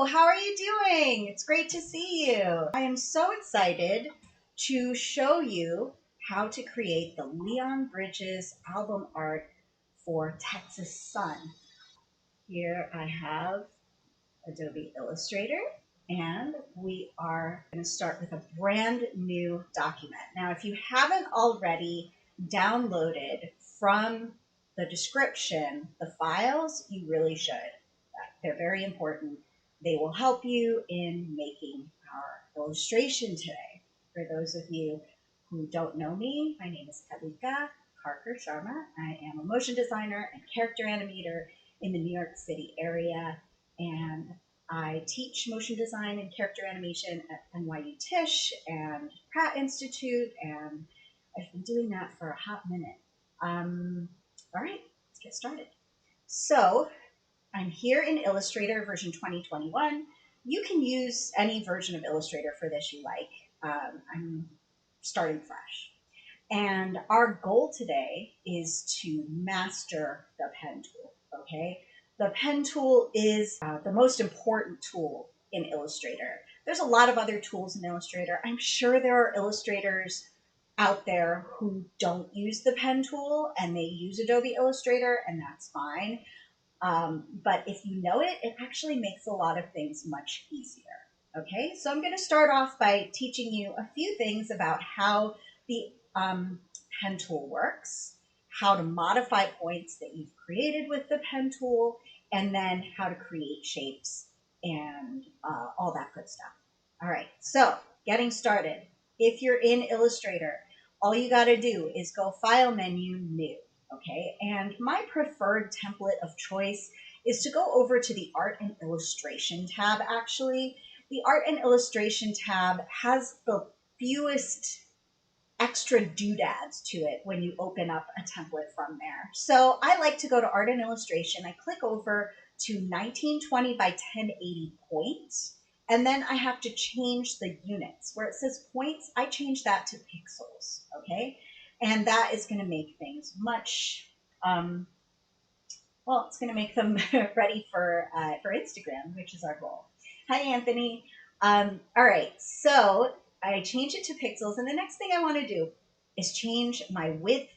How are you doing? It's great to see you. I am so excited to show you how to create the Leon Bridges album art for Texas Sun. Here I have Adobe Illustrator, and we are going to start with a brand new document. Now, if you haven't already downloaded from the description the files, you really should. They're very important. They will help you in making our illustration today. For those of you who don't know me, my name is Kalika Karkar Sharma. I am a motion designer and character animator in the New York City area, and I teach motion design and character animation at NYU Tisch and Pratt Institute, and I've been doing that for a hot minute. All right, let's get started. So I'm here in Illustrator version 2021. You can use any version of Illustrator for this you like. I'm starting fresh. And our goal today is to master the pen tool, okay? The pen tool is the most important tool in Illustrator. There's a lot of other tools in Illustrator. I'm sure there are illustrators out there who don't use the pen tool and they use Adobe Illustrator, and that's fine. But if you know it, it actually makes a lot of things much easier. Okay, so I'm going to start off by teaching you a few things about how the pen tool works, how to modify points that you've created with the pen tool, and then how to create shapes and all that good stuff. All right, so getting started. If you're in Illustrator, all you got to do is go File menu, New. Okay, and my preferred template of choice is to go over to the Art and Illustration tab. Actually, the Art and Illustration tab has the fewest extra doodads to it when you open up a template from there. So I like to go to Art and Illustration. I click over to 1920 by 1080 points, and then I have to change the units. Where it says points, I change that to pixels, okay? And that is going to make things much, well, it's going to make them ready for Instagram, which is our goal. Hi, Anthony. All right, so I change it to pixels, and the next thing I want to do is change my width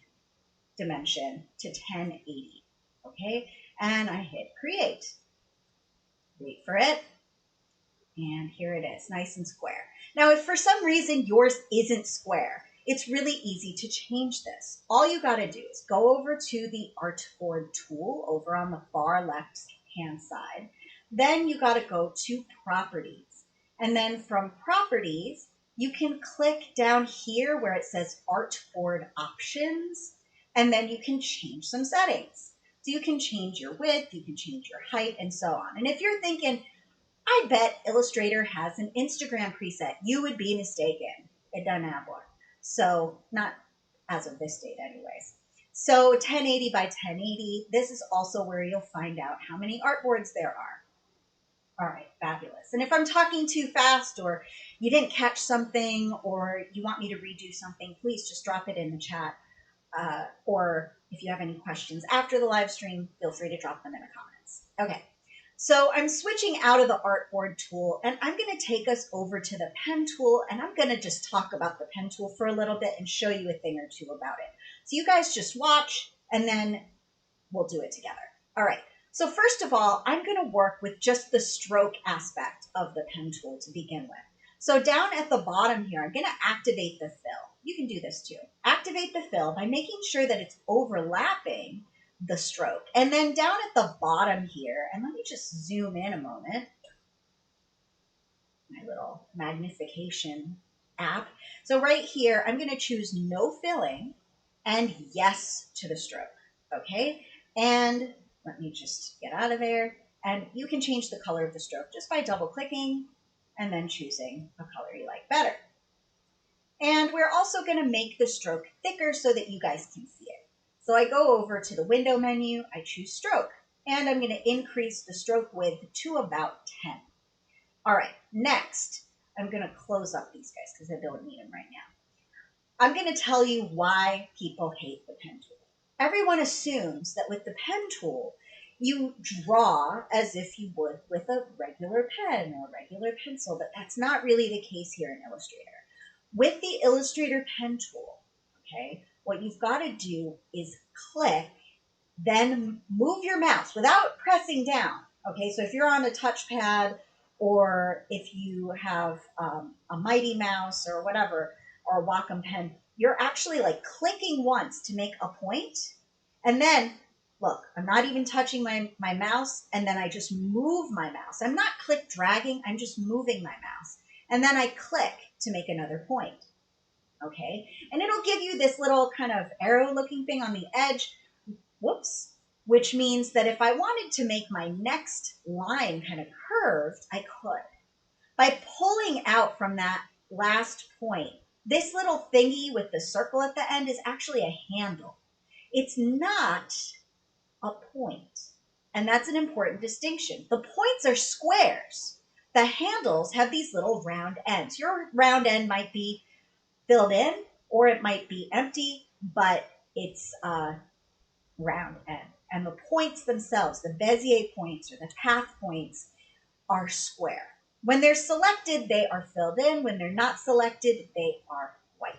dimension to 1080, okay? And I hit Create. Wait for it. And here it is, nice and square. Now, if for some reason yours isn't square, it's really easy to change this. All you got to do is go over to the Artboard tool over on the far left-hand side. Then you got to go to Properties. And then from Properties, you can click down here where it says Artboard Options, and then you can change some settings. So you can change your width, you can change your height, and so on. And if you're thinking, I bet Illustrator has an Instagram preset, you would be mistaken. It doesn't have one. So not as of this date anyways. So 1080 by 1080, this is also where you'll find out how many artboards there are. All right, fabulous. And if I'm talking too fast or you didn't catch something or you want me to redo something, please just drop it in the chat. Or if you have any questions after the live stream, feel free to drop them in the comments. Okay. So I'm switching out of the Artboard tool, and I'm going to take us over to the pen tool, and I'm going to just talk about the pen tool for a little bit and show you a thing or two about it. So you guys just watch, and then we'll do it together. All right. So first of all, I'm going to work with just the stroke aspect of the pen tool to begin with. So down at the bottom here, I'm going to activate the fill. You can do this too. Activate the fill by making sure that it's overlapping the stroke. And then down at the bottom here, and let me just zoom in a moment, my little magnification app. So right here, I'm going to choose no filling and yes to the stroke, okay? And let me just get out of there. And you can change the color of the stroke just by double clicking and then choosing a color you like better. And we're also going to make the stroke thicker so that you guys can see it. So I go over to the window menu, I choose stroke, and I'm going to increase the stroke width to about 10. All right, next, I'm going to close up these guys because I don't need them right now. I'm going to tell you why people hate the pen tool. Everyone assumes that with the pen tool, you draw as if you would with a regular pen or a regular pencil, but that's not really the case here in Illustrator. With the Illustrator Pen Tool, okay, what you've got to do is click, then move your mouse without pressing down. Okay, so if you're on a touchpad or if you have a Mighty Mouse or whatever, or a Wacom pen, you're actually like clicking once to make a point. And then, look, I'm not even touching my mouse, and then I just move my mouse. I'm not click dragging, I'm just moving my mouse. And then I click to make another point. Okay, and it'll give you this little kind of arrow looking thing on the edge. Whoops, which means that if I wanted to make my next line kind of curved, I could. By pulling out from that last point, this little thingy with the circle at the end is actually a handle. It's not a point. And that's an important distinction. The points are squares. The handles have these little round ends. Your round end might be filled in or it might be empty, but it's round end. And the points themselves, the Bezier points or the path points, are square. When they're selected, they are filled in. When they're not selected, they are white.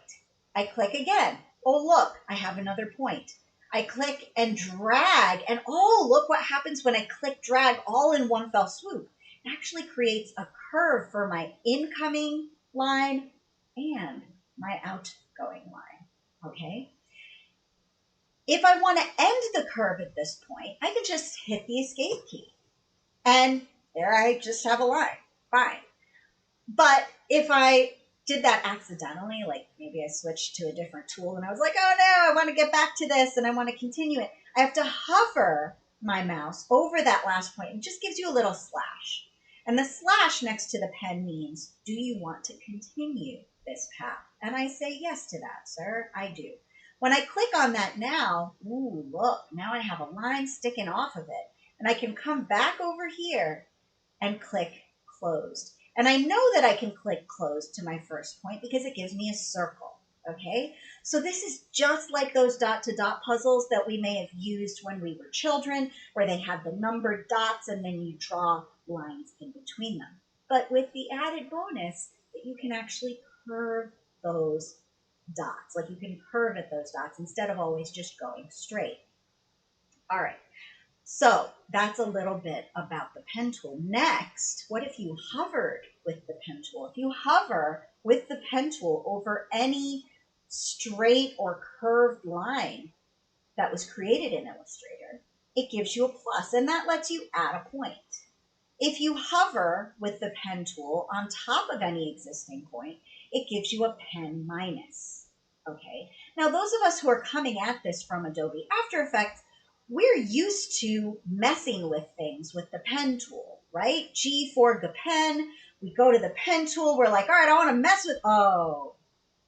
I click again. Oh, look, I have another point. I click and drag, and oh, look what happens when I click drag all in one fell swoop. It actually creates a curve for my incoming line and my outgoing line, okay? If I want to end the curve at this point, I can just hit the escape key. And there I just have a line. Fine. But if I did that accidentally, like maybe I switched to a different tool and I was like, oh no, I want to get back to this and I want to continue it, I have to hover my mouse over that last point. It just gives you a little slash. And the slash next to the pen means, do you want to continue this path? And I say yes to that, sir. I do. When I click on that now, ooh, look, now I have a line sticking off of it. And I can come back over here and click closed. And I know that I can click closed to my first point because it gives me a circle, okay? So this is just like those dot-to-dot puzzles that we may have used when we were children, where they have the numbered dots and then you draw lines in between them. But with the added bonus that you can actually curve those dots, like you can curve at those dots instead of always just going straight. All right. So that's a little bit about the pen tool. Next, what if you hovered with the pen tool? If you hover with the pen tool over any straight or curved line that was created in Illustrator, it gives you a plus, and that lets you add a point. If you hover with the pen tool on top of any existing point, it gives you a pen minus. Okay. Now, those of us who are coming at this from Adobe After Effects, we're used to messing with things with the pen tool, right? G for the pen. We go to the pen tool. We're like, all right, I want to mess with, oh,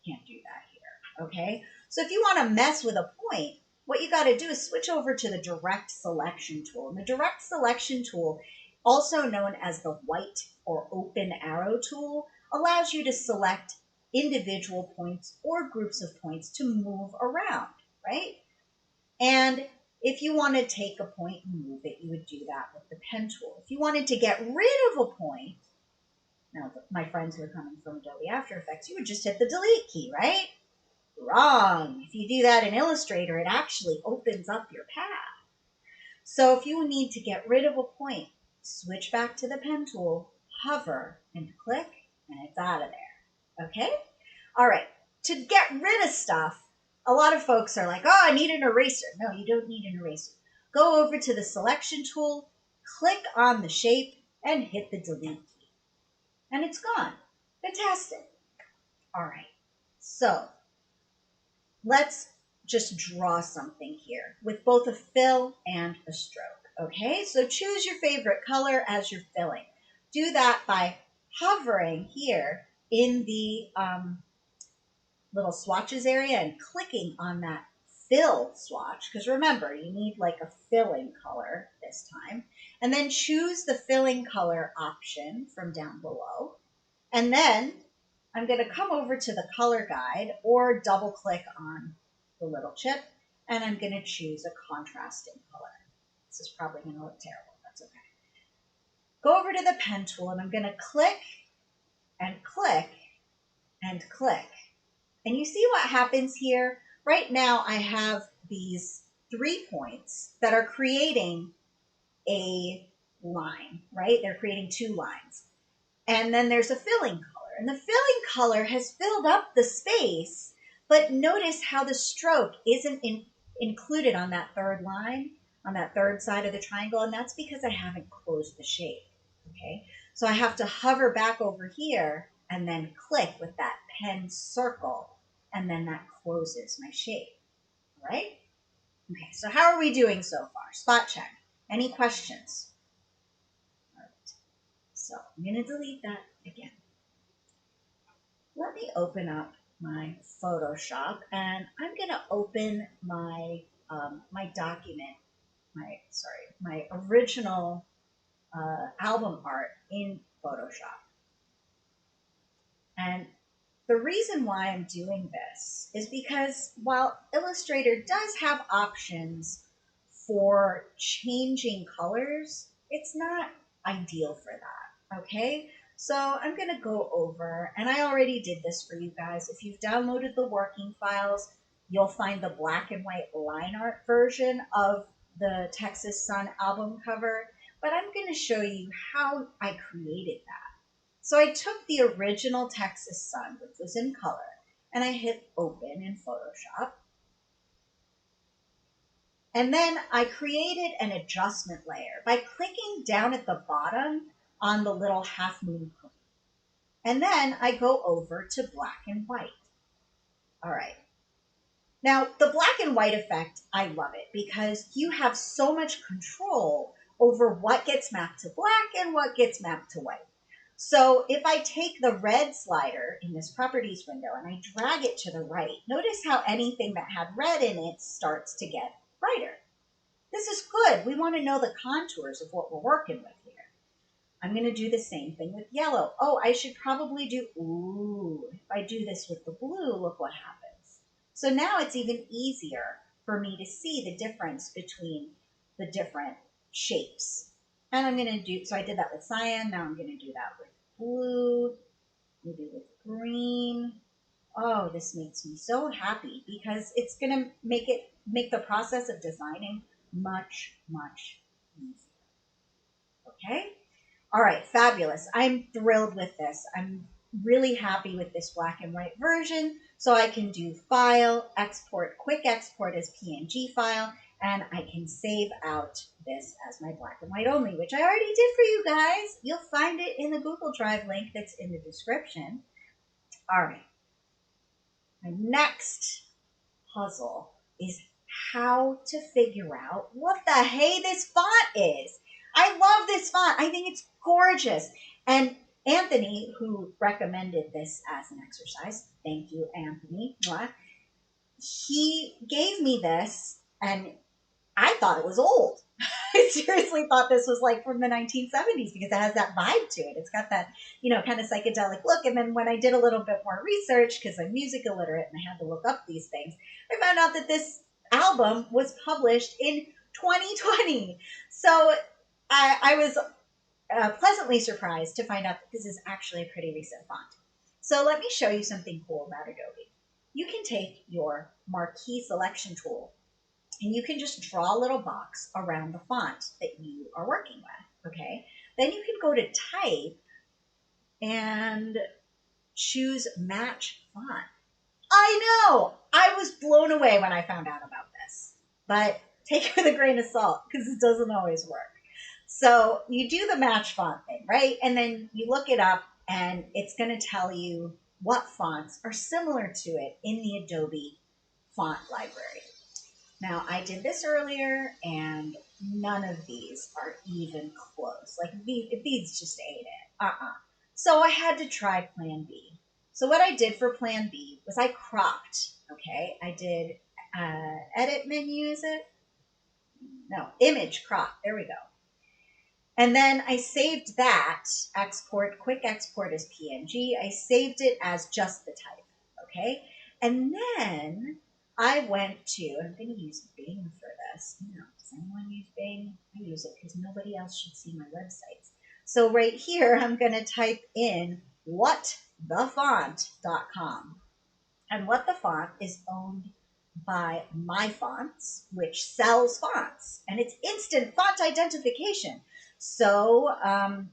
can't do that here, okay? So if you want to mess with a point, what you got to do is switch over to the direct selection tool. And the direct selection tool, also known as the white or open arrow tool, allows you to select individual points or groups of points to move around, right? And if you want to take a point and move it, you would do that with the pen tool. If you wanted to get rid of a point, now my friends who are coming from Adobe After Effects, you would just hit the delete key, right? Wrong. If you do that in Illustrator, it actually opens up your path. So if you need to get rid of a point, switch back to the pen tool, hover, and click, and it's out of there. Okay? All right. To get rid of stuff, a lot of folks are like, oh, I need an eraser. No, you don't need an eraser. Go over to the selection tool, click on the shape, and hit the delete key. And it's gone. Fantastic. All right. So let's just draw something here with both a fill and a stroke. Okay, so choose your favorite color as you're filling. Do that by hovering here in the little swatches area and clicking on that fill swatch, because remember, you need like a filling color this time. And then choose the filling color option from down below. And then I'm going to come over to the color guide or double click on the little chip, and I'm going to choose a contrasting color. This is probably going to look terrible. That's okay. Go over to the pen tool, and I'm going to click and click and click. And you see what happens here? Right now I have these 3 points that are creating a line, right? They're creating 2 lines. And then there's a filling color. And the filling color has filled up the space, but notice how the stroke isn't included on that 3rd line, on that 3rd side of the triangle, and that's because I haven't closed the shape, okay? So I have to hover back over here and then click with that pen circle, and then that closes my shape, all right? Okay, so how are we doing so far? Spot check. Any questions? All right, so I'm going to delete that again. Let me open up my Photoshop, and I'm going to open my my document, my original album art in Photoshop. And the reason why I'm doing this is because while Illustrator does have options for changing colors, it's not ideal for that, okay? So I'm going to go over, and I already did this for you guys. If you've downloaded the working files, you'll find the black and white line art version of the Texas Sun album cover, but I'm going to show you how I created that. So I took the original Texas Sun, which was in color, and I hit open in Photoshop. And then I created an adjustment layer by clicking down at the bottom on the little half moon cone. And then I go over to black and white. All right. Now, the black and white effect, I love it because you have so much control over what gets mapped to black and what gets mapped to white. So if I take the red slider in this properties window and I drag it to the right, notice how anything that had red in it starts to get brighter. This is good. We want to know the contours of what we're working with here. I'm going to do the same thing with yellow. Oh, I should probably do, if I do this with the blue, look what happens. So now it's even easier for me to see the difference between the different shapes. And I'm going to do, so I did that with cyan, now I'm going to do that with blue, maybe with green. Oh, this makes me so happy because it's going to make the process of designing much, much easier. Okay? All right, fabulous. I'm thrilled with this. I'm really happy with this black and white version. So I can do File, Export, Quick Export as PNG file, and I can save out this as my black and white only, which I already did for you guys. You'll find it in the Google Drive link that's in the description. All right. My next puzzle is how to figure out what the hey this font is. I love this font. I think it's gorgeous. And Anthony, who recommended this as an exercise, thank you, Anthony, he gave me this, and I thought it was old. I seriously thought this was like from the 1970s because it has that vibe to it. It's got that, kind of psychedelic look. And then when I did a little bit more research, because I'm music illiterate and I had to look up these things, I found out that this album was published in 2020. So I was pleasantly surprised to find out that this is actually a pretty recent font. So let me show you something cool about Adobe. You can take your marquee selection tool and you can just draw a little box around the font that you are working with, okay? Then you can go to type and choose match font. I know, I was blown away when I found out about this, but take it with a grain of salt because it doesn't always work. So you do the match font thing, right? And then you look it up and it's going to tell you what fonts are similar to it in the Adobe font library. Now, I did this earlier, and none of these are even close. Like, these just ain't it. So I had to try Plan B. So what I did for Plan B was I cropped, okay? I did edit menu, is it? No, image crop. There we go. And then I saved that, export, quick export as PNG. I saved it as just the type, okay? And then I went to, I'm going to use Bing for this. Does anyone use Bing? I use it because nobody else should see my websites. So right here, I'm going to type in whatthefont.com. And What the Font is owned by My Fonts, which sells fonts, and it's instant font identification. So I'm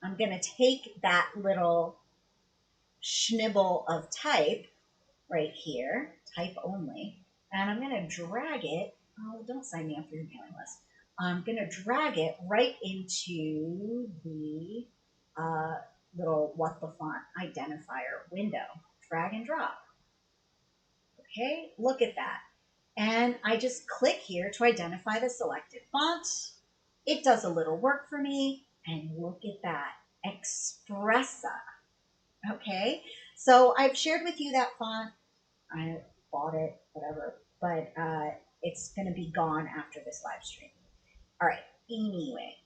going to take that little schnibble of type right here, type only, and I'm going to drag it. Oh, don't sign me up for your mailing list. I'm going to drag it right into the little What the Font identifier window. Drag and drop. Okay, look at that. And I just click here to identify the selected font. It does a little work for me, and look at that, Expressa. Okay, so I've shared with you that font. I bought it, whatever, but it's going to be gone after this live stream. All right, anyway,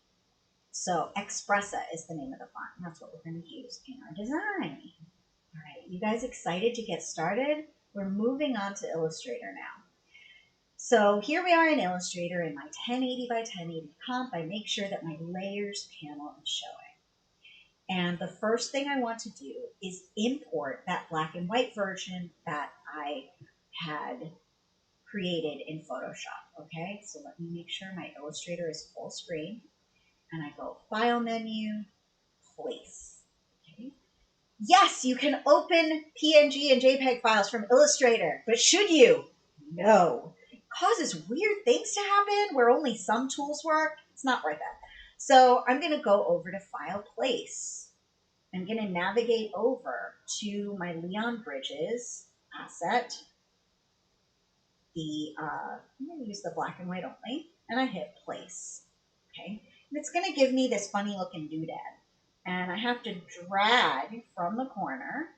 so Expressa is the name of the font, and that's what we're going to use in our design. All right, you guys excited to get started? We're moving on to Illustrator now. So here we are in Illustrator in my 1080 by 1080 comp. I make sure that my layers panel is showing. And the first thing I want to do is import that black and white version that I had created in Photoshop. Okay, so let me make sure my Illustrator is full screen. And I go File menu, Place. Okay. Yes, you can open PNG and JPEG files from Illustrator, but should you? No. It causes weird things to happen where only some tools work. It's not worth it. So I'm going to go over to File, Place. I'm going to navigate over to my Leon Bridges asset. I'm going to use the black and white only, and I hit Place. Okay, and it's going to give me this funny looking doodad, and I have to drag from the corner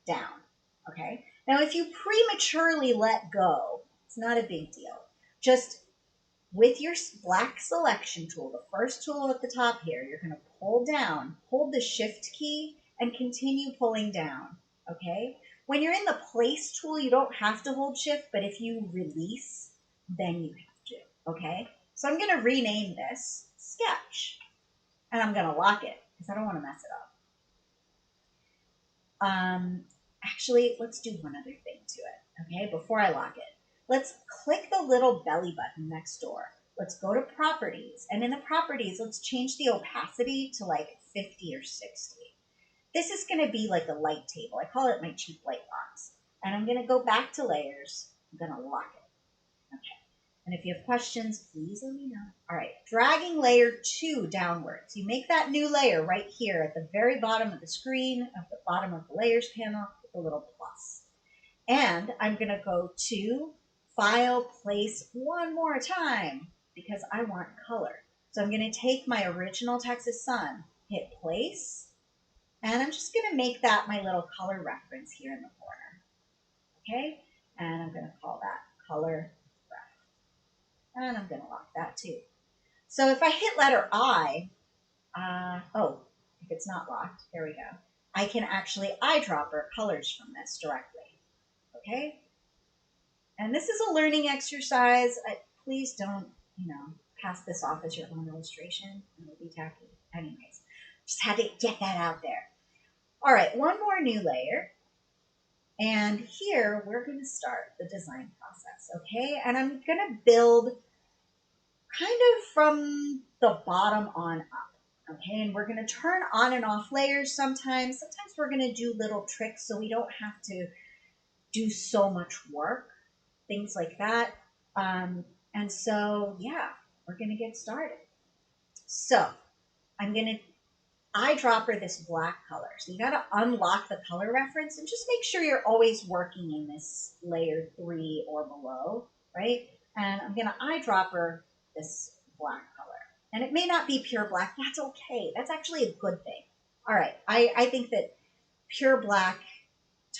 down. Okay, now if you prematurely let go, it's not a big deal. Just with your black selection tool, the first tool at the top here, you're going to pull down, hold the Shift key, and continue pulling down. Okay? When you're in the Place tool, you don't have to hold Shift, but if you release, then you have to. Okay? So I'm going to rename this Sketch, and I'm going to lock it because I don't want to mess it up. Actually, let's do one other thing to it. Okay? Before I lock it. Let's click the little belly button next door. Let's go to Properties. And in the Properties, let's change the opacity to like 50 or 60. This is going to be like a light table. I call it my cheap light box. And I'm going to go back to Layers. I'm going to lock it. Okay. And if you have questions, please let me know. All right. Dragging Layer 2 downwards. You make that new layer right here at the very bottom of the screen, at the bottom of the Layers panel, with a little plus. And I'm going to go to File, Place one more time because I want color. So I'm going to take my original Texas Sun, hit Place, and I'm just going to make that my little color reference here in the corner. Okay? And I'm going to call that Color Ref. And I'm going to lock that too. So if I hit letter I, if it's not locked, there we go. I can actually eyedropper colors from this directly. Okay? And this is a learning exercise. Please don't, pass this off as your own illustration. It'll be tacky. Anyways, just had to get that out there. All right, one more new layer. And here we're going to start the design process, okay? And I'm going to build kind of from the bottom on up, okay? And we're going to turn on and off layers sometimes. Sometimes we're going to do little tricks so we don't have to do so much work. Things like that. And so, yeah, we're going to get started. So I'm going to eyedropper this black color. So you got to unlock the color reference and just make sure you're always working in this layer 3 or below, right? And I'm going to eyedropper this black color. And it may not be pure black. That's okay. That's actually a good thing. All right. I think that pure black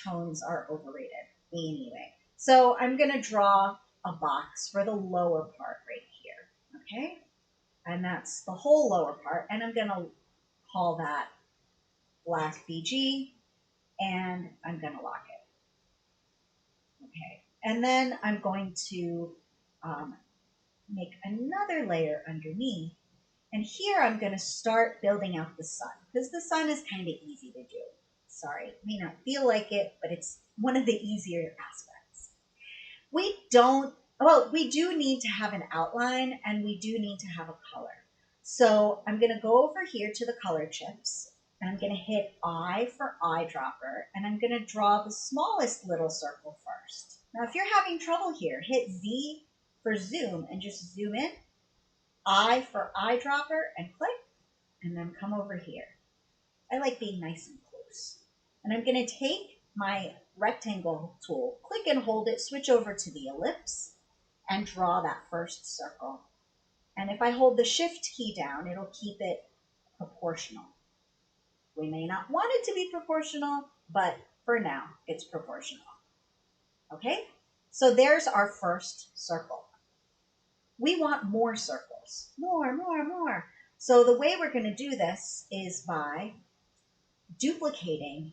tones are overrated anyway. So I'm going to draw a box for the lower part right here, okay? And that's the whole lower part, and I'm going to call that black BG, and I'm going to lock Okay, and then I'm going to make another layer underneath. And here I'm going to start building out the sun because the sun is kind of easy to do. Sorry, it may not feel like it, but it's one of the easier aspects. We do need to have an outline and we do need to have a color. So I'm going to go over here to the color chips and I'm going to hit I for eyedropper and I'm going to draw the smallest little circle first. Now, if you're having trouble here, hit Z for zoom and just zoom in. I for eyedropper and click, and then come over here. I like being nice and close. And I'm going to take my rectangle tool, click and hold it, switch over to the ellipse, and draw that first circle. And if I hold the shift key down, it'll keep it proportional. We may not want it to be proportional, but for now, it's proportional. Okay? So there's our first circle. We want more circles. More, more, more. So the way we're going to do this is by duplicating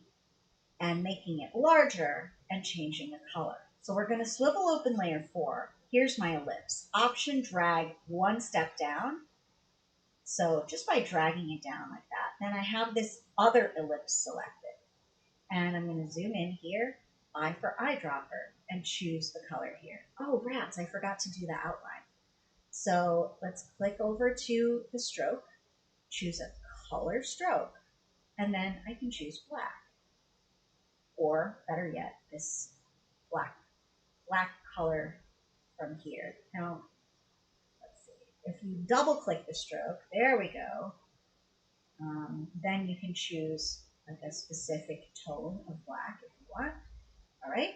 and making it larger and changing the color. So we're going to swivel open layer 4. Here's my ellipse. Option drag one step down. So just by dragging it down like that, then I have this other ellipse selected. And I'm going to zoom in here, I for eyedropper, and choose the color here. Oh, rats, I forgot to do the outline. So let's click over to the stroke, choose a color stroke, and then I can choose black. Or better yet, this black color from here. Now, let's see. If you double click the stroke, there we go. Then you can choose like a specific tone of black if you want. All right.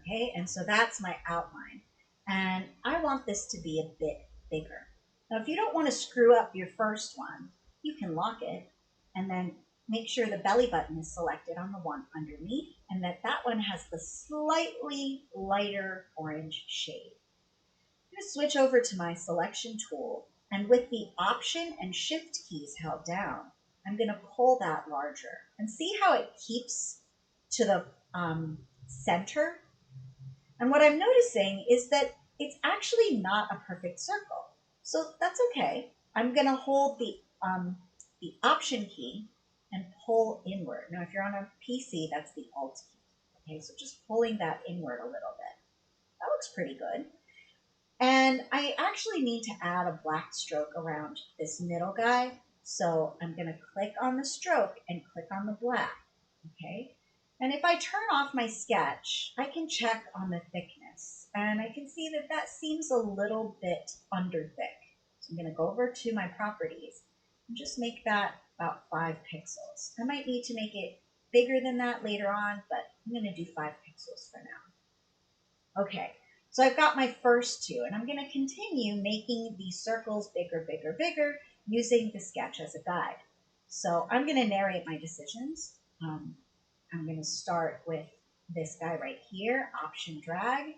Okay, and so that's my outline. And I want this to be a bit bigger. Now, if you don't want to screw up your first one, you can lock it and then make sure the belly button is selected on the one underneath and that one has the slightly lighter orange shade. I'm going to switch over to my selection tool, and with the Option and Shift keys held down, I'm going to pull that larger. And see how it keeps to the center? And what I'm noticing is that it's actually not a perfect circle. So that's okay. I'm going to hold the Option key and pull inward. Now, if you're on a PC, that's the Alt key. Okay, so just pulling that inward a little bit. That looks pretty good. And I actually need to add a black stroke around this middle guy. So I'm going to click on the stroke and click on the black. Okay. And if I turn off my sketch, I can check on the thickness. And I can see that that seems a little bit under thick. So I'm going to go over to my properties and just make that about 5 pixels. I might need to make it bigger than that later on, but I'm going to do 5 pixels for now. Okay, so I've got my first two, and I'm going to continue making these circles bigger, bigger, bigger, using the sketch as a guide. So I'm going to narrate my decisions. I'm going to start with this guy right here, Option drag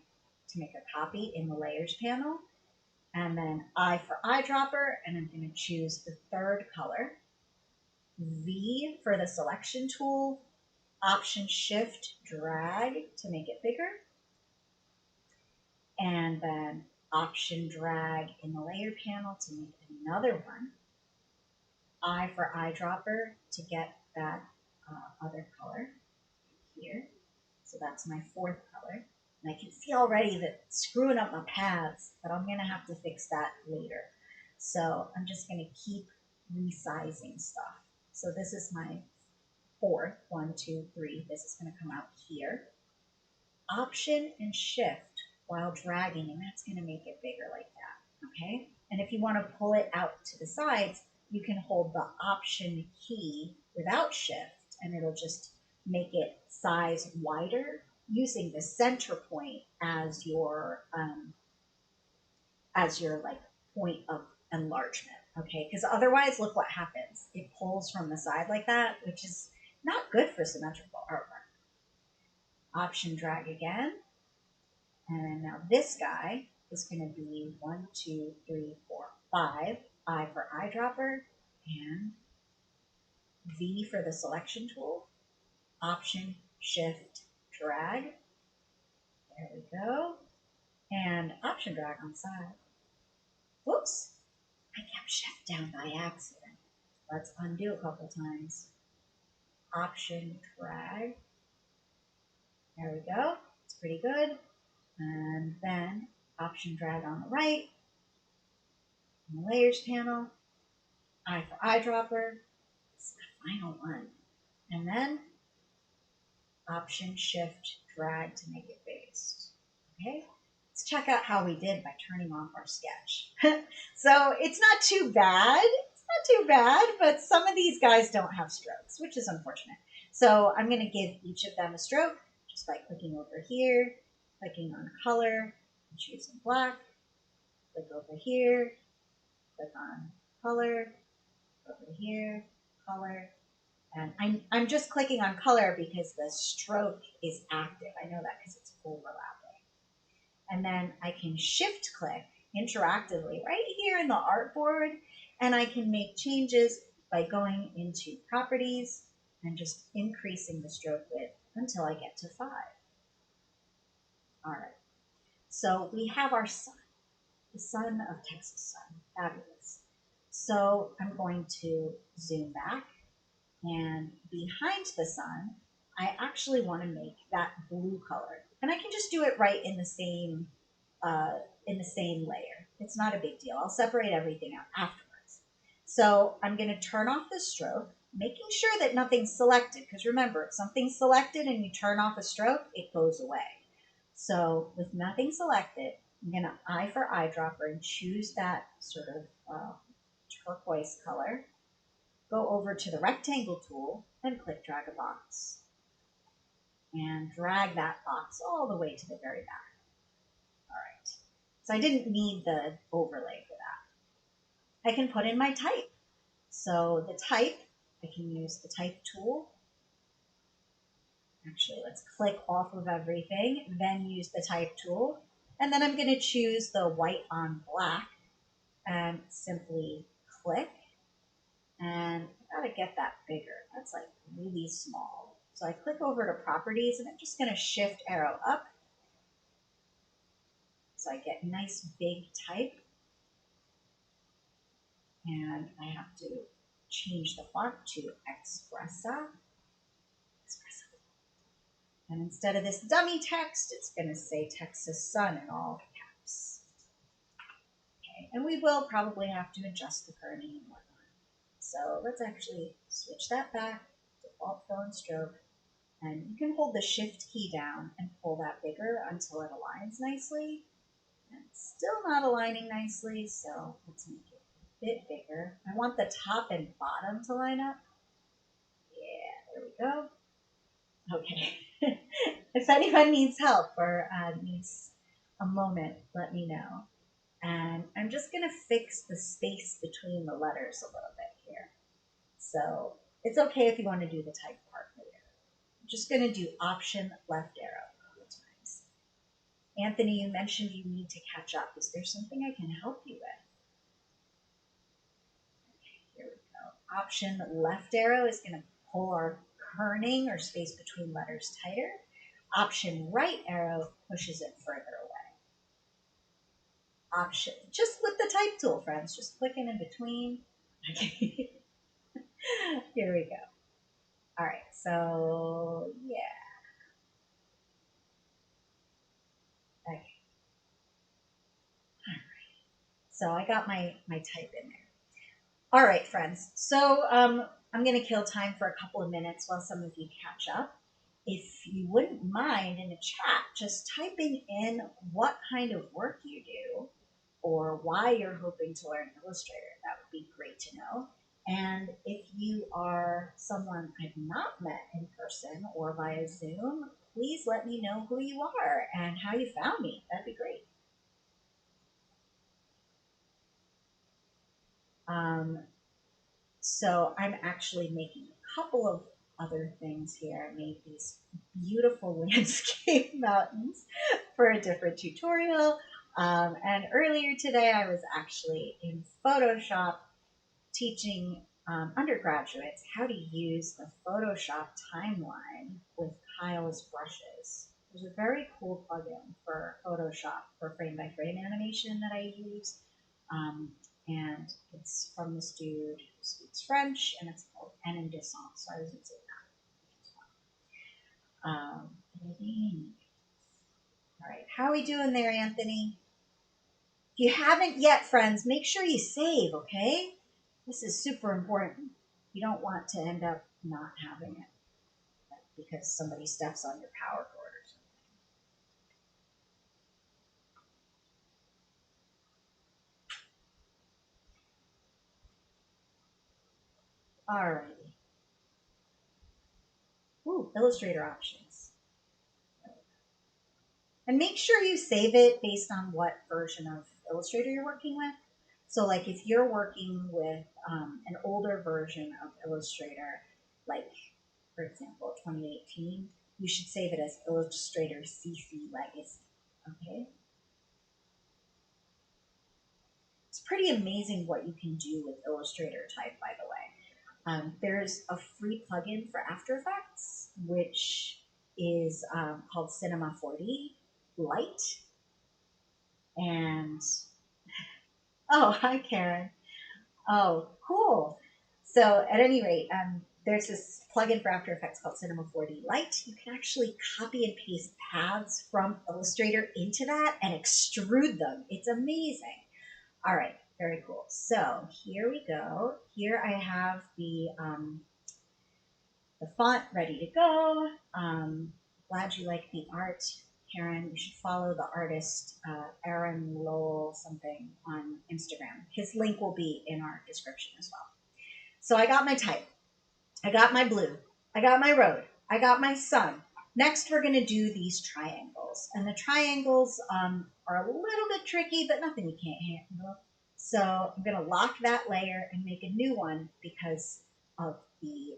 to make a copy in the Layers panel. And then I for eyedropper, and I'm going to choose the third color. V for the selection tool, Option Shift drag to make it bigger. And then Option drag in the layer panel to make another one. I for eyedropper to get that other color here. So that's my fourth color. And I can see already that it's screwing up my paths, but I'm going to have to fix that later. So I'm just going to keep resizing stuff. So this is my fourth, 1, 2, 3. This is going to come out here. Option and Shift while dragging, and that's going to make it bigger like that, okay? And if you want to pull it out to the sides, you can hold the Option key without Shift, and it'll just make it size wider using the center point as your like point of enlargement, okay? Because otherwise, look what happens. It pulls from the side like that, which is not good for symmetrical artwork. Option drag again. And now this guy is going to be 1, 2, 3, 4, 5. I for eyedropper and V for the selection tool. Option, Shift, drag. There we go. And option drag on the side. Whoops, I kept shift down by accident. Let's undo a couple times. Option drag. There we go. It's pretty good. And then option drag on the right. In the layers panel. I for eyedropper. It's the final one. And then option shift drag to make it based. Okay. Let's check out how we did by turning off our sketch. So it's not too bad. It's not too bad, but some of these guys don't have strokes, which is unfortunate. So I'm going to give each of them a stroke just by clicking over here, clicking on color, and choosing black. Click over here, click on color, over here, color. And I'm just clicking on color because the stroke is active. I know that because it's overlapping. And then I can shift click interactively right here in the artboard, and I can make changes by going into properties and just increasing the stroke width until I get to 5. All right, so we have our sun, the sun of Texas sun, fabulous. So I'm going to zoom back, and behind the sun, I actually want to make that blue color, and I can just do it right in the same layer. It's not a big deal. I'll separate everything out afterwards. So I'm going to turn off the stroke, making sure that nothing's selected, because remember, if something's selected and you turn off a stroke, it goes away. So with nothing selected, I'm going to eye for eyedropper and choose that sort of turquoise color. Go over to the rectangle tool and click drag a box. And drag that box all the way to the very back. All right. So I didn't need the overlay for that. I can put in my type. So the type, I can use the type tool. Actually, let's click off of everything, then use the type tool. And then I'm going to choose the white on black and simply click. And I gotta get that bigger. That's like really small. So I click over to properties, and I'm just going to shift arrow up. So I get nice big type. And I have to change the font to Expressa. And instead of this dummy text, it's going to say Texas Sun in all caps. Okay, and we will probably have to adjust the kerning and whatnot. So let's actually switch that back, default fill and stroke, and you can hold the shift key down and pull that bigger until it aligns nicely. And it's still not aligning nicely, so let's make it a bit bigger. I want the top and bottom to line up. Yeah, there we go. Okay. If anyone needs help or needs a moment, let me know. And I'm just going to fix the space between the letters a little bit here. So it's okay if you want to do the type part later. I'm just going to do option left arrow a couple times. Anthony, you mentioned you need to catch up. Is there something I can help you with? Okay, here we go. Option left arrow is going to pull our kerning or space between letters tighter. Option right arrow pushes it further away. Option, just with the type tool, friends, just clicking in between. Okay. Here we go. All right, so yeah. Okay. All right. So I got my type in there. All right, friends. So I'm going to kill time for a couple of minutes while some of you catch up. If you wouldn't mind in the chat, just typing in what kind of work you do or why you're hoping to learn Illustrator. That would be great to know. And if you are someone I've not met in person or via Zoom, please let me know who you are and how you found me. That'd be great. So I'm actually making a couple of other things here. I made these beautiful landscape mountains for a different tutorial. And earlier today, I was actually in Photoshop teaching undergraduates how to use the Photoshop timeline with Kyle's brushes. There's a very cool plugin for Photoshop for frame by frame animation that I use. And it's from this dude who speaks French, and it's called En Descent. So I was using that. Editing. All right, how are we doing there, Anthony? If you haven't yet, friends, make sure you save, okay? This is super important. You don't want to end up not having it because somebody steps on your power cord or something. All right. Ooh, Illustrator options. And make sure you save it based on what version of Illustrator you're working with. So like if you're working with an older version of Illustrator, like for example 2018, you should save it as Illustrator CC Legacy, okay? It's pretty amazing what you can do with Illustrator Type, by the way. There's a free plugin for After Effects, which is called Cinema 4D Lite. And, oh, hi, Karen. Oh, cool. So at any rate, there's this plugin for After Effects called Cinema 4D Lite. You can actually copy and paste paths from Illustrator into that and extrude them. It's amazing. All right, very cool. So here we go. Here I have the font ready to go. Glad you like the art, Karen. You should follow the artist, Aaron Lowell something on Instagram. His link will be in our description as well. So I got my type. I got my blue. I got my road. I got my sun. Next, we're going to do these triangles. And the triangles are a little bit tricky, but nothing you can't handle. So I'm going to lock that layer and make a new one because of the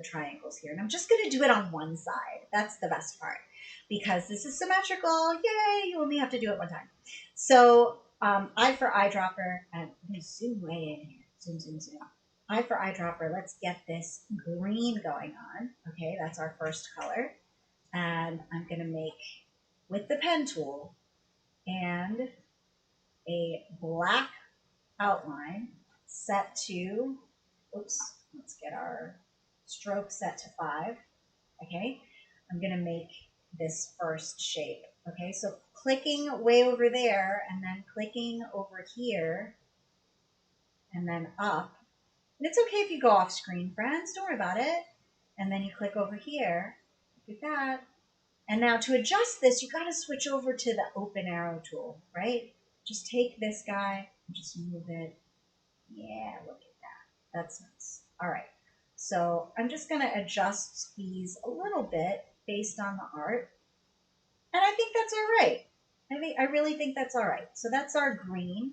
triangles here. And I'm just going to do it on one side. That's the best part because this is symmetrical. Yay, you only have to do it one time. So eye for eyedropper, and I'm going to zoom way in here. Zoom, zoom, zoom. Eye for eyedropper, let's get this green going on. Okay, that's our first color. And I'm going to make, with the pen tool, and a black outline set to, oops, let's get our stroke set to 5. Okay, I'm going to make this first shape. Okay, so clicking way over there and then clicking over here and then up. And it's okay if you go off screen, friends. Don't worry about it. And then you click over here. Look at that. And now to adjust this, you got to switch over to the open arrow tool, right? Just take this guy and just move it. Yeah, look at that. That's nice. All right. So I'm just going to adjust these a little bit based on the art. And I think that's all right. I really think that's all right. So that's our green.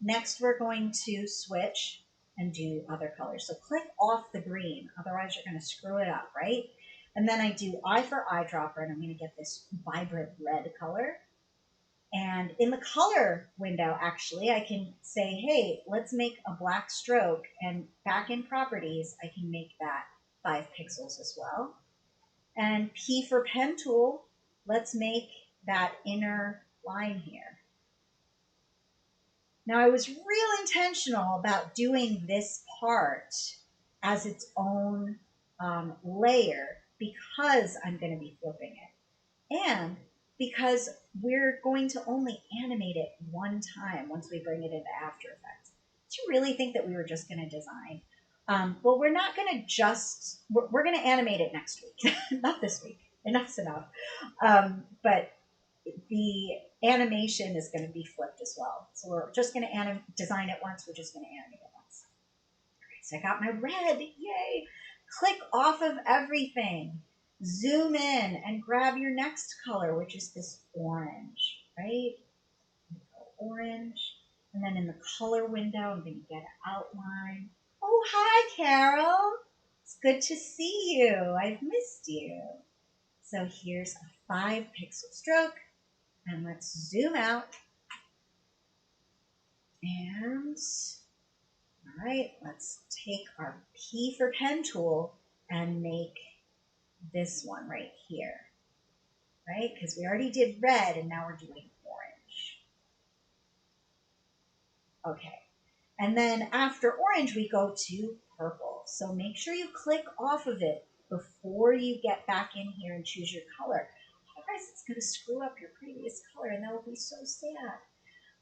Next, we're going to switch and do other colors. So click off the green, otherwise you're going to screw it up, right? And then I do eye for eyedropper, and I'm going to get this vibrant red color. And in the color window, actually, I can say, hey, let's make a black stroke. And back in properties, I can make that 5 pixels as well. And P for pen tool, let's make that inner line here. Now, I was real intentional about doing this part as its own layer because I'm going to be flipping it. And because we're going to only animate it one time once we bring it into After Effects. Do you really think that we were just going to design? Well, we're not going to just, we're going to animate it next week. Not this week. Enough's enough. But the animation is going to be flipped as well. So we're just going to design it once. We're just going to animate it once. All right, so I got my red. Yay. Click off of everything. Zoom in and grab your next color, which is this orange, right? Orange. And then in the color window, I'm going to get an outline. Oh, hi, Carol. It's good to see you. I've missed you. So here's a 5 pixel stroke. And let's zoom out. And, all right, let's take our P for pen tool and make this one right here. right? Because we already did red and now we're doing orange. Okay. And then after orange, we go to purple. So make sure you click off of it before you get back in here and choose your color. Otherwise, it's going to screw up your previous color and that will be so sad.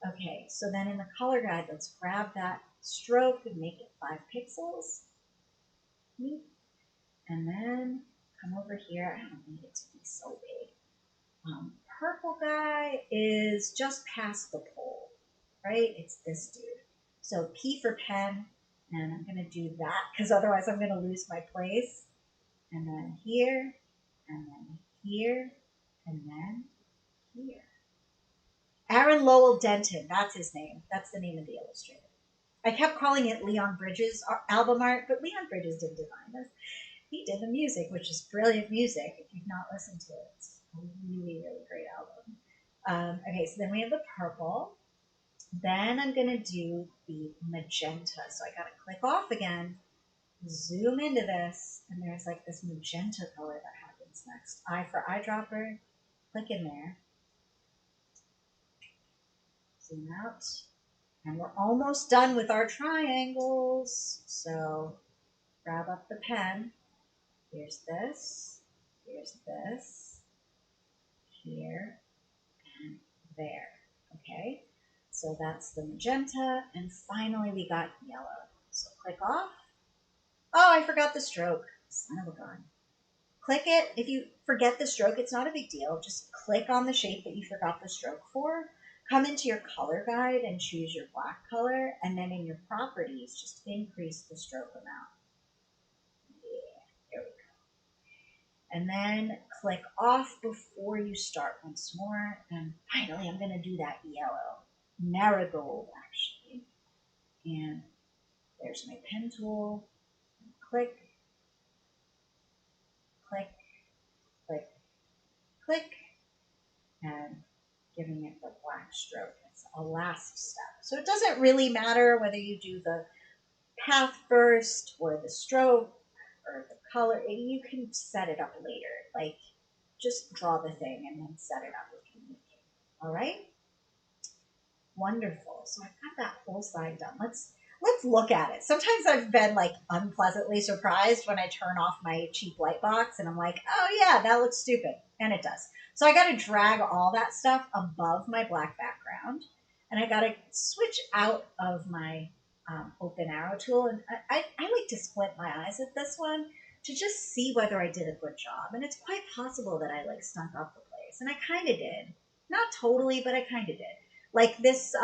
Okay, so then in the color guide, let's grab that stroke and make it 5 pixels. And then come over here. I don't need it to be so big. Purple guy is just past the pole, right? It's this dude. So P for pen, and I'm going to do that because otherwise I'm going to lose my place. And then here, and then here, and then here. Aaron Lowell Denton, that's his name. That's the name of the illustrator. I kept calling it Leon Bridges album art, but Leon Bridges didn't design this. He did the music, which is brilliant music. If you've not listened to it, it's a really, really great album. Okay, so then we have the purple. Then I'm going to do the magenta. So I got to click off again, zoom into this, and there's like this magenta color that happens next. I for eyedropper, click in there, zoom out, and we're almost done with our triangles. So grab up the pen. Here's this, here, and there. Okay, so that's the magenta, and finally we got yellow. So click off. Oh, I forgot the stroke. Son of a gun. Click it. If you forget the stroke, it's not a big deal. Just click on the shape that you forgot the stroke for. Come into your color guide and choose your black color, and then in your properties, just increase the stroke amount. Yeah, there we go. And then click off before you start once more. And finally, I'm going to do that yellow. Marigold, actually. And there's my pen tool. Click, click, click, click, and giving it the black stroke. It's a last step. So it doesn't really matter whether you do the path first or the stroke or the color. You can set it up later. Like, just draw the thing and then set it up if you need to. All right? Wonderful. So I've got that whole side done. Let's look at it. Sometimes I've been like unpleasantly surprised when I turn off my cheap light box and I'm like, oh yeah, that looks stupid. And it does. So I got to drag all that stuff above my black background. And I got to switch out of my open arrow tool. And I like to squint my eyes at this one to just see whether I did a good job. And it's quite possible that I like stunk up the place. And I kind of did. Not totally, but I kind of did. Like this,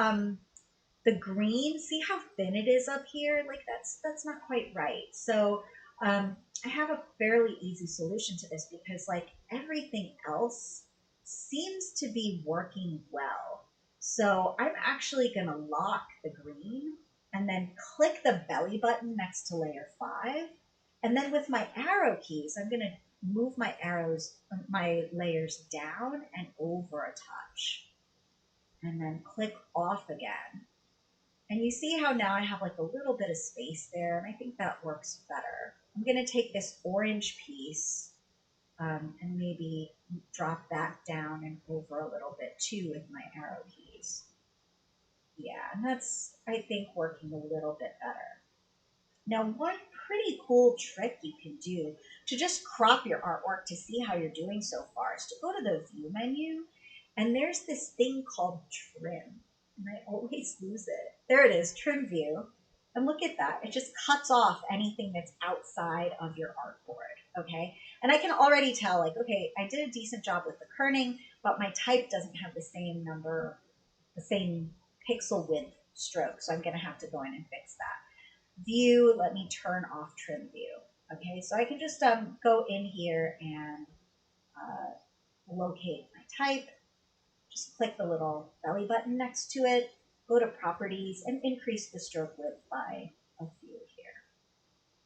the green, see how thin it is up here? Like that's not quite right. So I have a fairly easy solution to this because like everything else seems to be working well. So I'm actually gonna lock the green and then click the belly button next to layer 5. And then with my arrow keys, I'm gonna move my layers down and over a touch. And then click off again. And you see how now I have like a little bit of space there, and I think that works better. I'm going to take this orange piece and maybe drop that down and over a little bit too with my arrow keys. Yeah, and that's, I think, working a little bit better. Now, one pretty cool trick you can do to just crop your artwork to see how you're doing so far is to go to the View menu, and there's this thing called Trim, and I always lose it. There it is, Trim View, and look at that. It just cuts off anything that's outside of your artboard, okay? And I can already tell, like, okay, I did a decent job with the kerning, but my type doesn't have the same number, the same pixel width stroke, so I'm going to have to go in and fix that. View, let me turn off Trim View. Okay, so I can just go in here and locate my type. Just click the little belly button next to it, go to Properties, and increase the stroke width by a few here.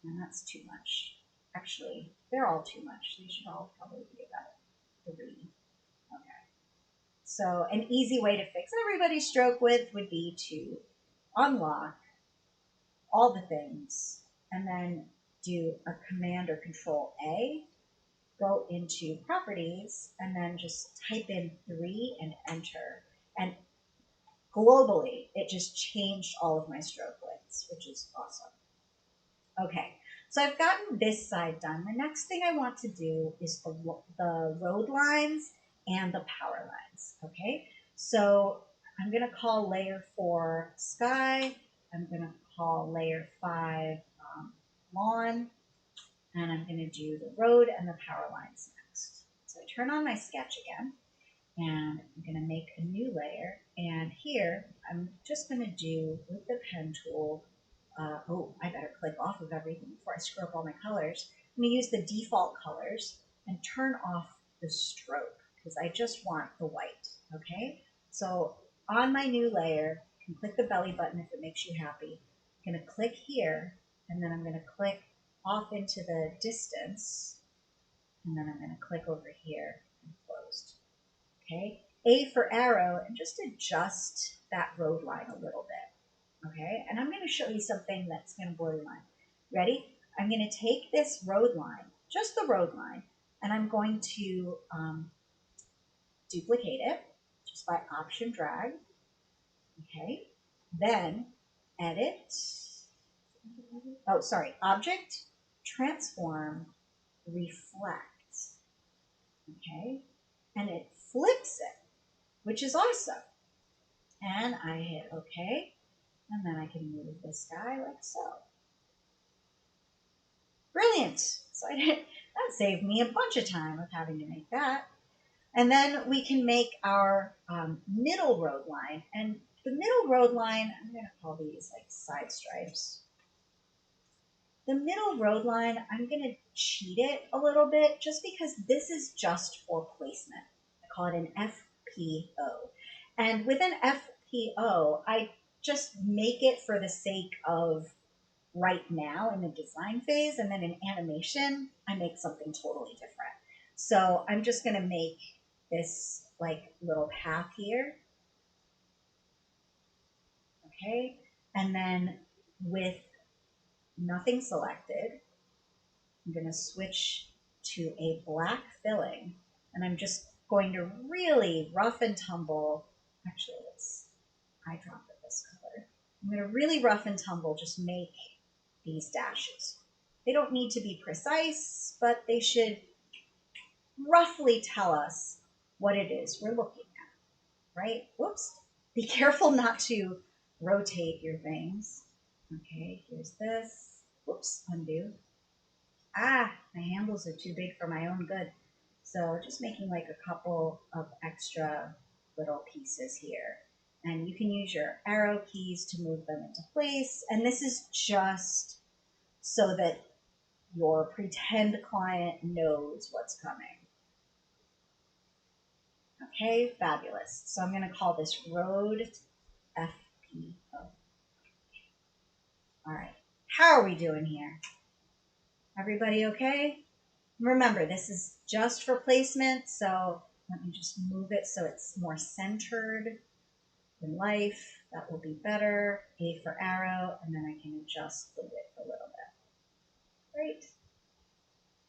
And that's too much. Actually, they're all too much. They should all probably be about 3. Okay. So an easy way to fix everybody's stroke width would be to unlock all the things, and then do a Command or Control A, go into properties and then just type in 3 and enter. And globally, it just changed all of my stroke widths, which is awesome. Okay, so I've gotten this side done. The next thing I want to do is the road lines and the power lines, okay? So I'm gonna call layer 4 sky, I'm gonna call layer 5 lawn, and I'm gonna do the road and the power lines next. So I turn on my sketch again, and I'm gonna make a new layer, and here I'm just gonna do with the pen tool, oh, I better click off of everything before I screw up all my colors. I'm gonna use the default colors and turn off the stroke because I just want the white, okay? So on my new layer, you can click the belly button if it makes you happy. I'm gonna click here, and then I'm gonna click off into the distance, and then I'm gonna click over here and closed. Okay, A for arrow, and just adjust that road line a little bit. Okay, and I'm going to show you something that's going to blow your mind. Ready? I'm going to take this road line, just the road line, and I'm going to duplicate it just by option drag. Okay, then edit. Oh, sorry, object, transform, reflect. Okay, and it flips it, which is awesome. And I hit OK, and then I can move this guy like so. Brilliant! So that saved me a bunch of time of having to make that. And then we can make our middle road line. And the middle road line, I'm going to call these like side stripes. The middle road line, I'm going to cheat it a little bit just because this is just for placement. I call it an FPO. And with an FPO, I just make it for the sake of right now in the design phase, and then in animation, I make something totally different. So I'm just going to make this like little path here. Okay. And then with nothing selected, I'm going to switch to a black filling, and I'm just going to really rough and tumble. Actually, let's eyedrop it this color. I'm going to really rough and tumble just make these dashes. They don't need to be precise, but they should roughly tell us what it is we're looking at, right? Whoops. Be careful not to rotate your things. Okay, here's this. Whoops, undo. Ah, my handles are too big for my own good. So just making like a couple of extra little pieces here. And you can use your arrow keys to move them into place. And this is just so that your pretend client knows what's coming. Okay, fabulous. So I'm going to call this Road FPO. All right, how are we doing here? Everybody okay? Remember, this is just for placement, so let me just move it so it's more centered in life. That will be better. A for arrow, and then I can adjust the width a little bit. Great.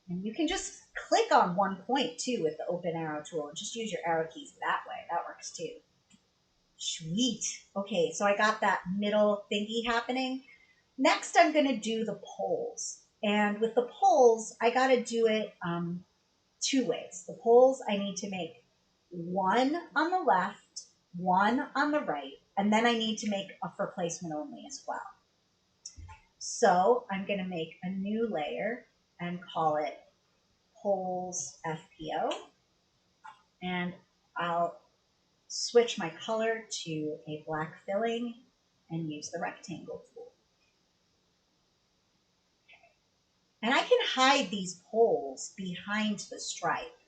And you can just click on one point too with the open arrow tool and just use your arrow keys that way. That works too. Sweet. Okay, so I got that middle thingy happening. Next, I'm going to do the poles. And with the poles, I got to do it two ways. The poles, I need to make one on the left, one on the right, and then I need to make a for placement only as well. So I'm going to make a new layer and call it Poles FPO, and I'll switch my color to a black filling and use the rectangle tool. And I can hide these poles behind the stripe.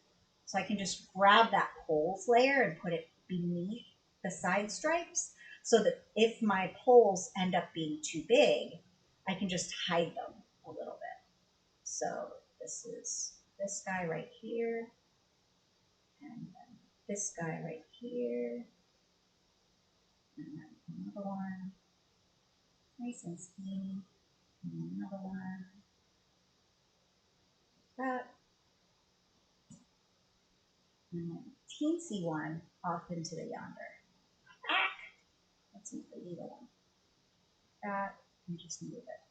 So I can just grab that poles layer and put it beneath the side stripes so that if my poles end up being too big, I can just hide them a little bit. So this is this guy right here, and then this guy right here, and then another one, nice and skinny, and another one, like that. and then a teensy one off into the yonder. Ah! Let's move the little one. That, and just move it.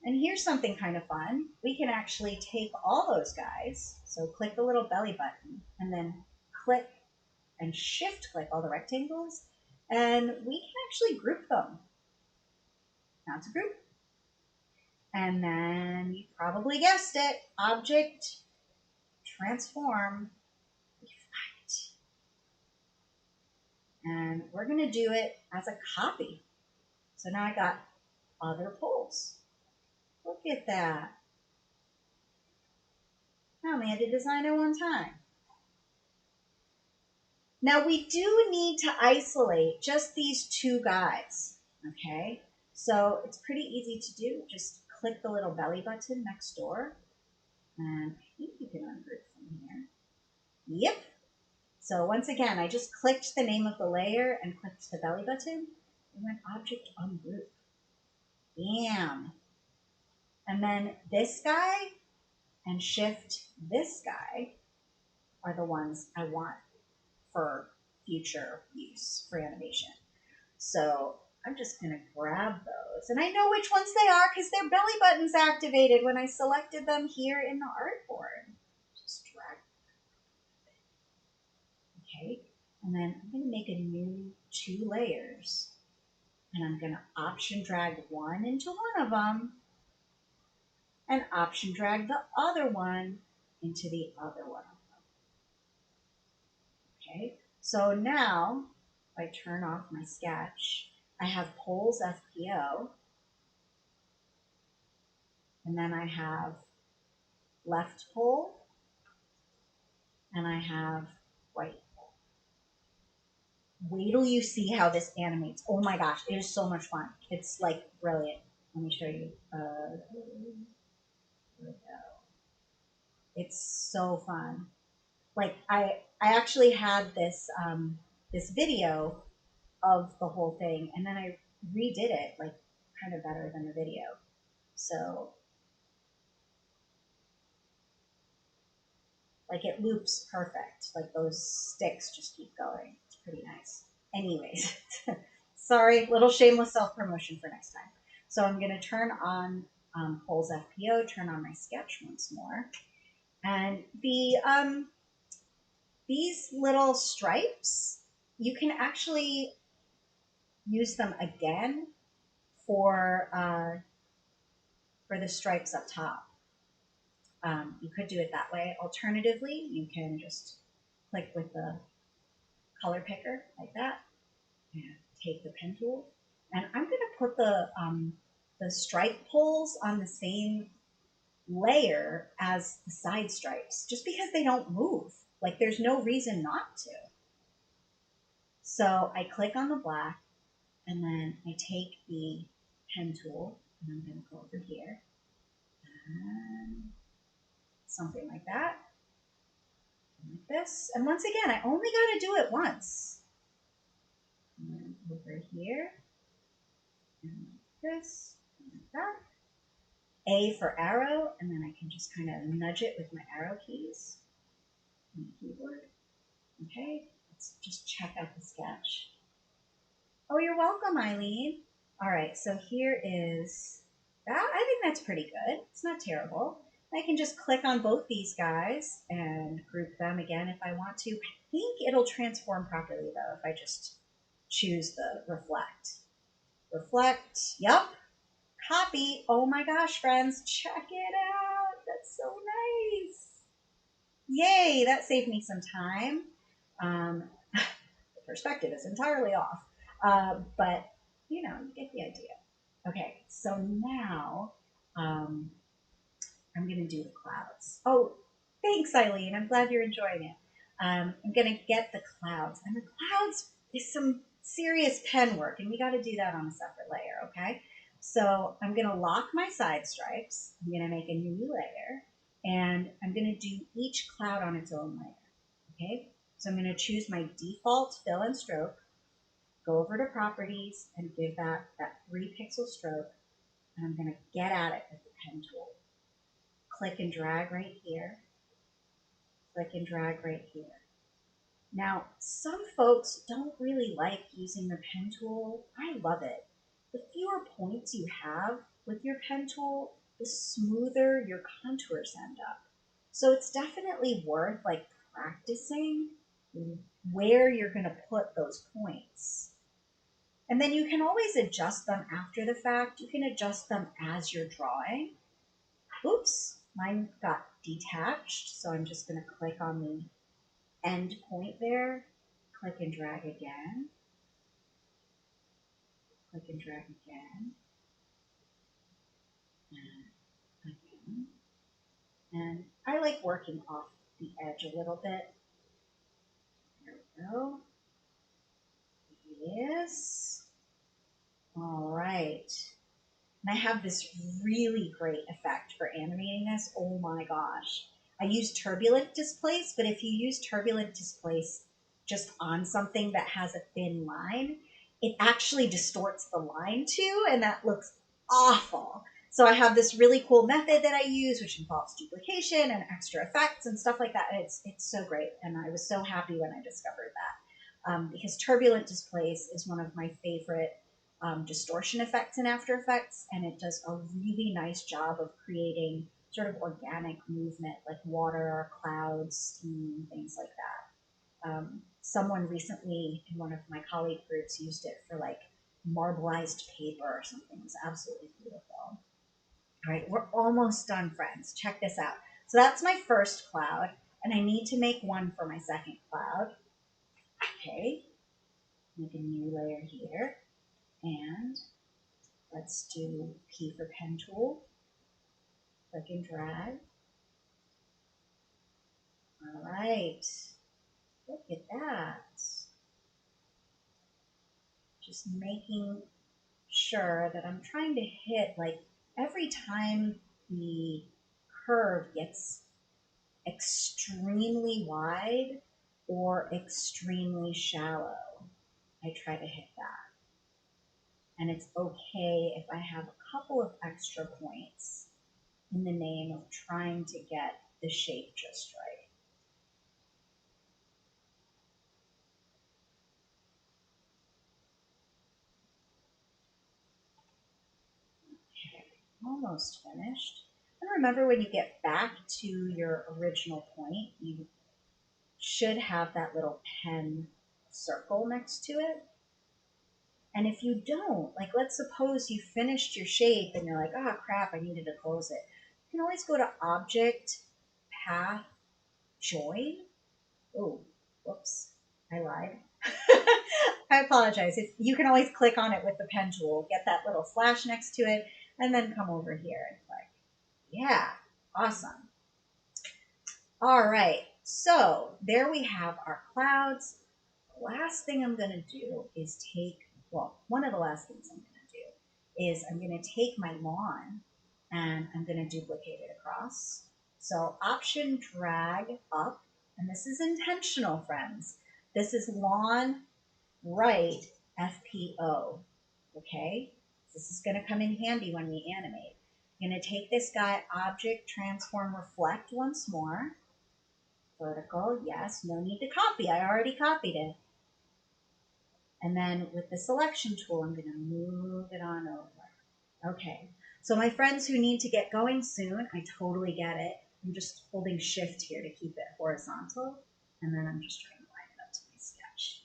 And here's something kind of fun. We can actually take all those guys, so click the little belly button, and then click and shift click all the rectangles, and we can actually group them. Now to group. And then you probably guessed it, object, transform, reflect. And we're gonna do it as a copy. So now I got other poles. Look at that. I only had to design it one time. Now we do need to isolate just these two guys, okay? So it's pretty easy to do. Just click the little belly button next door, and I think you can ungroup from here. Yep. So once again, I just clicked the name of the layer and clicked the belly button, and went object ungroup. Bam. And then this guy and shift this guy are the ones I want for future use for animation. So I'm just going to grab those. And I know which ones they are because their belly button's activated when I selected them here in the artboard. Just drag. Okay. And then I'm going to make a new 2 layers. And I'm going to option drag one into one of them and option drag the other one into the other one of them. Okay. So now if I turn off my sketch, I have poles FPO, and then I have left pole, and I have right pole. Wait till you see how this animates. Oh my gosh, it is so much fun. It's like brilliant. Let me show you. Here we go. It's so fun. Like I actually had this this video of the whole thing, and then I redid it like kind of better than the video. So like it loops perfect. Like those sticks just keep going. It's pretty nice. Anyways, sorry, little shameless self-promotion for next time. So I'm gonna turn on Poles FPO, turn on my sketch once more. And these little stripes, you can actually use them again for the stripes up top. You could do it that way. Alternatively, you can just click with the color picker like that and take the pen tool. And I'm going to put the stripe poles on the same layer as the side stripes, just because they don't move. Like there's no reason not to. So I click on the black, and then I take the pen tool, and I'm going to go over here, and something like that, like this. And once again, I only got to do it once. And then over here, and like this, and like that. A for arrow, and then I can just kind of nudge it with my arrow keys on the keyboard. Okay, let's just check out the sketch. Oh, you're welcome, Eileen. All right, so here is that. I think that's pretty good. It's not terrible. I can just click on both these guys and group them again if I want to. I think it'll transform properly, though, if I just choose the reflect. Reflect, yep. Copy. Oh my gosh, friends, check it out. That's so nice. Yay, that saved me some time. The perspective is entirely off, but you know, you get the idea. Okay, so now I'm going to do the clouds. Oh, thanks, Eileen. I'm glad you're enjoying it. I'm going to get the clouds, and the clouds is some serious pen work, and we got to do that on a separate layer, okay? So I'm going to lock my side stripes. I'm going to make a new layer, and I'm going to do each cloud on its own layer, okay? So I'm going to choose my default fill and stroke, go over to properties, and give that 3 pixel stroke, and I'm going to get at it with the pen tool. click and drag right here, click and drag right here. Now, some folks don't really like using the pen tool. I love it. The fewer points you have with your pen tool, the smoother your contours end up. So it's definitely worth like practicing where you're going to put those points. And then you can always adjust them after the fact. You can adjust them as you're drawing. Oops, mine got detached. So I'm just going to click on the end point there, click and drag again, click and drag again, and again. And I like working off the edge a little bit. There we go. Yes. All right. And I have this really great effect for animating this. Oh my gosh. I use turbulent displace, but if you use turbulent displace just on something that has a thin line, it actually distorts the line too, and that looks awful. So I have this really cool method that I use, which involves duplication and extra effects and stuff like that. And it's so great, and I was so happy when I discovered that because turbulent displace is one of my favorite distortion effects in After Effects, and it does a really nice job of creating sort of organic movement like water, clouds, steam, things like that. Someone recently in one of my colleague groups used it for like marbleized paper or something. It was absolutely beautiful. All right, we're almost done, friends. Check this out. So that's my first cloud, and I need to make one for my second cloud. Okay, make a new layer here. And let's do P for pen tool, click and drag. All right, look at that. Just making sure that I'm trying to hit, like every time the curve gets extremely wide or extremely shallow, I try to hit that. And it's okay if I have a couple of extra points in the name of trying to get the shape just right. Okay, almost finished. And remember, when you get back to your original point, you should have that little pen circle next to it. And if you don't, like let's suppose you finished your shape and you're like, oh crap, I needed to close it. You can always go to Object, Path, Join. Oh, whoops, I lied. I apologize. You can always click on it with the pen tool, get that little slash next to it, and then come over here and click. Yeah, awesome. All right, so there we have our clouds. The last thing I'm going to do is one of the last things I'm going to do is I'm going to take my lawn and I'm going to duplicate it across. So Option drag up, and this is intentional, friends. This is lawn right FPO, okay? This is going to come in handy when we animate. I'm going to take this guy, Object, Transform, Reflect once more. Vertical, yes, no need to copy. I already copied it. And then with the selection tool, I'm going to move it on over. Okay, so my friends who need to get going soon, I totally get it. I'm just holding Shift here to keep it horizontal, and then I'm just trying to line it up to my sketch.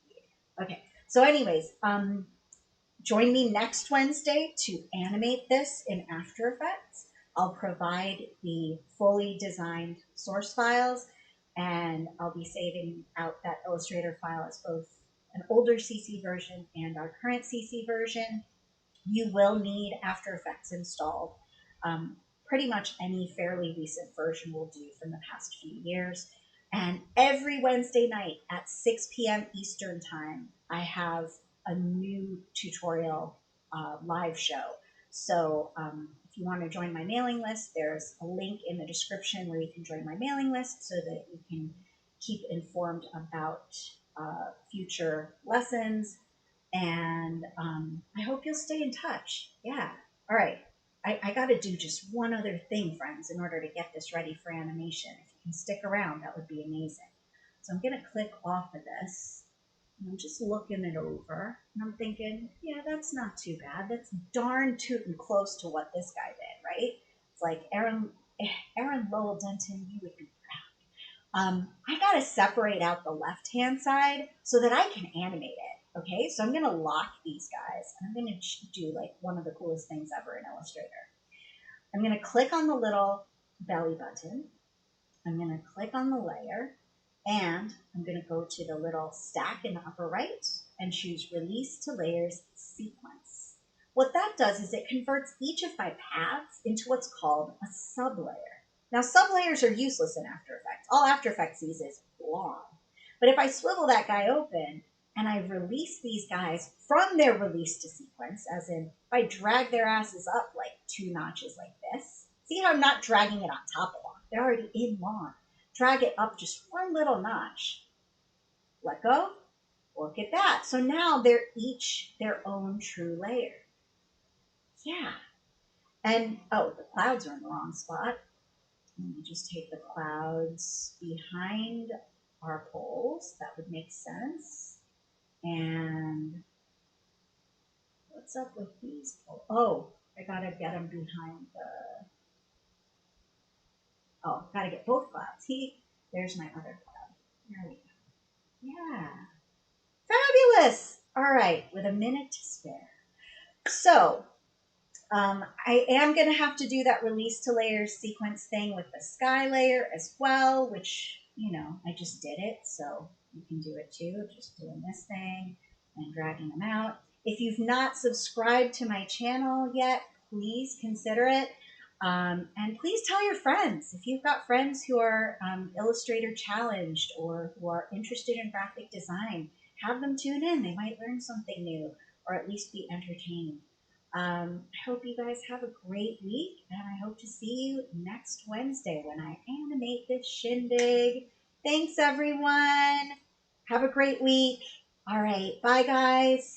Yeah. Okay, so anyways, join me next Wednesday to animate this in After Effects. I'll provide the fully designed source files, and I'll be saving out that Illustrator file as both an older CC version and our current CC version. You will need After Effects installed. Pretty much any fairly recent version will do from the past few years. And every Wednesday night at 6 p.m. Eastern Time, I have a new tutorial live show. So if you want to join my mailing list, there's a link in the description where you can join my mailing list so that you can keep informed about future lessons. And I hope you'll stay in touch. Yeah. All right. I got to do just one other thing, friends, in order to get this ready for animation. If you can stick around, that would be amazing. So I'm going to click off of this. And I'm just looking it over. And I'm thinking, yeah, that's not too bad. That's darn tootin' close to what this guy did, right? It's like Aaron Lowell Denton, you would be proud. I got to separate out the left-hand side so that I can animate it. Okay, so I'm going to lock these guys. I'm going to do like one of the coolest things ever in Illustrator. I'm going to click on the little belly button. I'm going to click on the layer, and I'm going to go to the little stack in the upper right and choose Release to Layers Sequence. What that does is it converts each of my paths into what's called a sublayer. Now, sublayers are useless in After Effects. All After Effects sees is long. But if I swivel that guy open and I release these guys from their release to sequence, as in if I drag their asses up like 2 notches like this, see how I'm not dragging it on top of lawn? They're already in lawn. Drag it up just one little notch. Let go. Look at that. So now they're each their own true layer. Yeah. And, oh, the clouds are in the wrong spot. Let me just take the clouds behind our poles. That would make sense. And what's up with these poles? Oh, I gotta get them behind the... Oh, gotta get both clouds. There's my other cloud. There we go. Yeah. Fabulous. All right, with a minute to spare. So, I am going to have to do that release to layers sequence thing with the sky layer as well, which, you know, I just did it, so you can do it too, just doing this thing and dragging them out. If you've not subscribed to my channel yet, please consider it. And please tell your friends. If you've got friends who are Illustrator challenged or who are interested in graphic design, have them tune in. They might learn something new or at least be entertained. I hope you guys have a great week, and I hope to see you next Wednesday when I animate this shindig. Thanks, everyone. Have a great week. All right. Bye, guys.